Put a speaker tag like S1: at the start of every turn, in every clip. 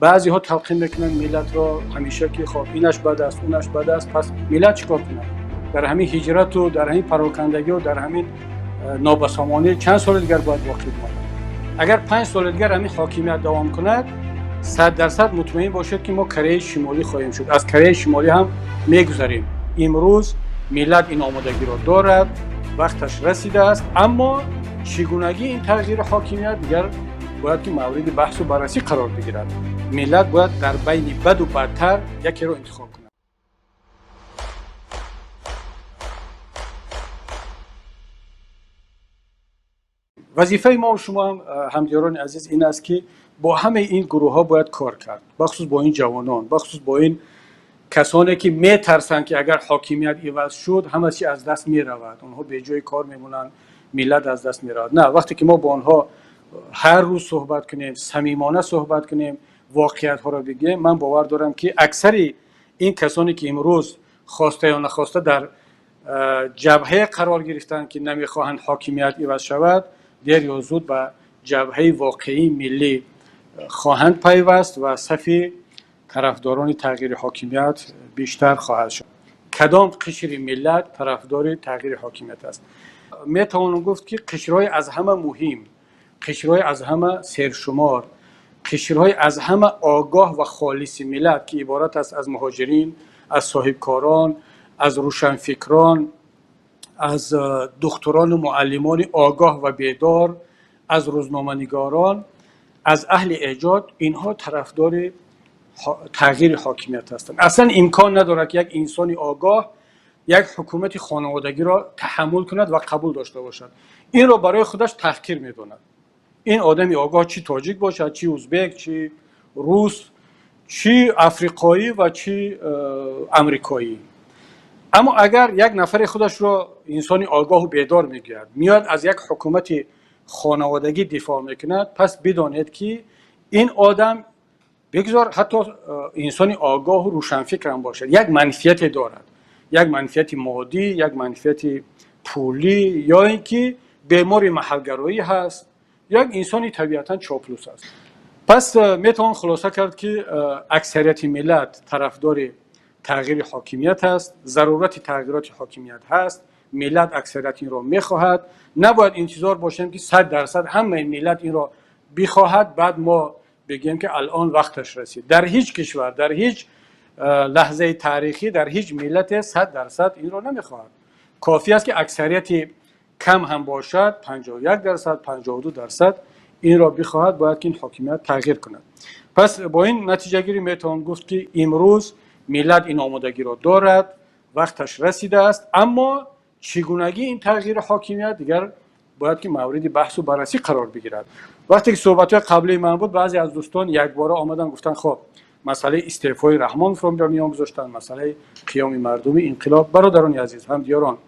S1: بعضی ها تلقین میکنن ملت را همیشه که خب اینش بد است اونش بد است، پس ملت چیکار کنه؟ در همین هجرت و در همین پراکندگی و در همین نابسامانی چند سال دیگر باید واقع بماند. اگر 5 سال دیگر همین حاکمیت دوام کند 100% مطمئن باشید که ما کره شمالی خواهیم شد. از کره شمالی هم میگذریم. امروز ملت این آمادگی را دارد، وقتش رسیده است، اما چگونگی این تغییر حاکمیت دیگر باید که مورد بحث و بررسی قرار بگیرد. ملت باید در بین بد و بدتر یکی را انتخاب کند. وظیفه ما و شما همدیران عزیز این است که با همه این گروه ها باید کار کرد، بخصوص با این جوانان، بخصوص با این کسانی که میترسند که اگر حاکمیت عوض شد همه چی از دست میرود، اونها به جای کار میمونند، ملت از دست میرود. نه، وقتی که ما با آنها هر روز صحبت کنیم، صمیمانه صحبت کنیم، واقعیت ها را بگیم، من باور دارم که اکثر این کسانی که امروز خواسته یا نخواسته در جبهه قرار گرفتن که نمیخواهند حاکمیت عوض شود، دیر یا زود به جبهه واقعی ملی خواهند پیوست و صف طرفداران تغییر حاکمیت بیشتر خواهد شد. کدام قشر ملت طرفدار تغییر حاکمیت است؟ میتوانم گفت که قشرهای از همه مهم، قشرهای از همه سرشمار، قشرهای از همه آگاه و خالص ملت که عبارت است از مهاجرین، از صاحبکاران، از روشنفکران، از دکتران و معلمان آگاه و بیدار، از روزنامه‌نگاران، از اهل ایجاد، اینها طرفدار تغییر حاکمیت هستند. اصلا امکان ندارد که یک انسان آگاه یک حکومت خانوادگی را تحمل کند و قبول داشته باشد. این را برای خودش تحقیر میداند. این آدمی آگاه چی تاجیک باشد، چی ازبک، چی روس، چی افریقایی و چی امریکایی. اما اگر یک نفر خودش را انسانی آگاه و بیدار میگیرد، میاد از یک حکومت خانوادگی دفاع میکند، پس بدانید که این آدم بگذار حتی انسانی آگاه و روشنفکر هم باشد، یک منفیت دارد، یک منفیت مادی، یک منفیت پولی، یا اینکه بیمار محلگرایی هست، یک انسانی طبیعتا چاپلوس است. پس میتوان خلاصه کرد که اکثریت ملت طرفدار تغییر حاکمیت است، ضرورت تغییرات حاکمیت هست، ملت اکثریت این را میخواهد. نباید انتظار باشیم که 100% همه ملت این را بخواهد بعد ما بگیم که الان وقتش رسید. در هیچ کشور، در هیچ لحظه تاریخی، در هیچ ملت 100% این را نمیخواهد. کافی است که اکثریت کم هم باشد، 51%، 52% این را بخواهد، باید که این حاکمیت تغییر کند. پس با این نتیجه گیری میتوان گفت که امروز ملت این آمادگی را دارد، وقتش رسیده است، اما چگونگی این تغییر حاکمیت دیگر باید که مورد بحث و بررسی قرار بگیرد. وقتی که صحبت‌های قبلی من بود، بعضی از دوستان یک باره آمدن گفتن خب مسئله استعفای رحمان رو در میان گذاشتن، مسئله قیام مردمی، انقلاب. برادران عزیز، هم دیاران،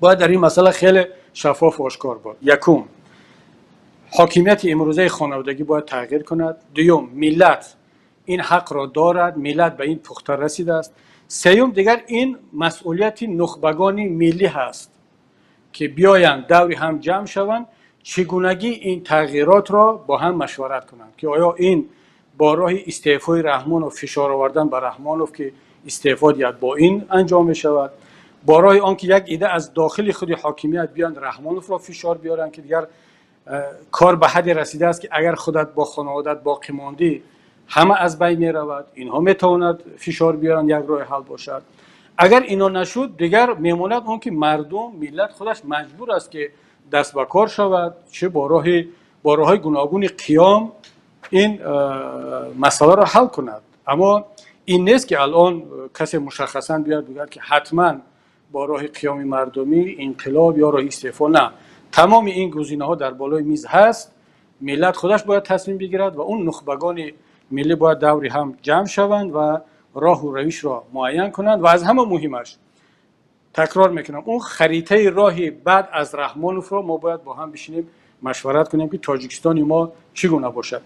S1: باید در این مسئله خیلی شفاف و آشکار بود. یکم، حاکمیت امروزه خانوادگی باید تغییر کند. دوم، ملت این حق را دارد، ملت به این پخته رسیده است. سوم، دیگر این مسئولیت نخبگان ملی هست که بیایند دوری هم جمع شوند، چگونگی این تغییرات را با هم مشورت کنند که آیا این با راه استعفای رحمان و فشار آوردن بر رحمانوف که استعفا دهد با این انجام می شود، با راه آنکه یک ایده از داخل خود حاکمیت بیان رحمانوف را فشار بیارن که دیگر کار به حد رسیده است که اگر خودت با خانوادت باقی ماندی همه از بین می رود، اینها می تواند فشار بیارن، یک راه حل باشد. اگر اینا نشد دیگر میماند اون که مردم، ملت خودش مجبور است که دست به کار شود، چه با راه گوناگون قیام این مسئله را حل کند. اما این نیست که الان کسی مشخصا بیاد بگه که حتما با راه قیام مردمی، انقلاب یا راه استعفا. نه، تمام این گزینه‌ها در بالای میز هست. ملت خودش باید تصمیم بگیرد و اون نخبگان ملی باید دوری هم جمع شوند و راه و روش را معین کنند. و از همه مهمش، تکرار میکنم، اون خریطه راهی بعد از رحمانوف را ما باید با هم بشینیم مشورت کنیم که تاجیکستان ما چگونه باشد.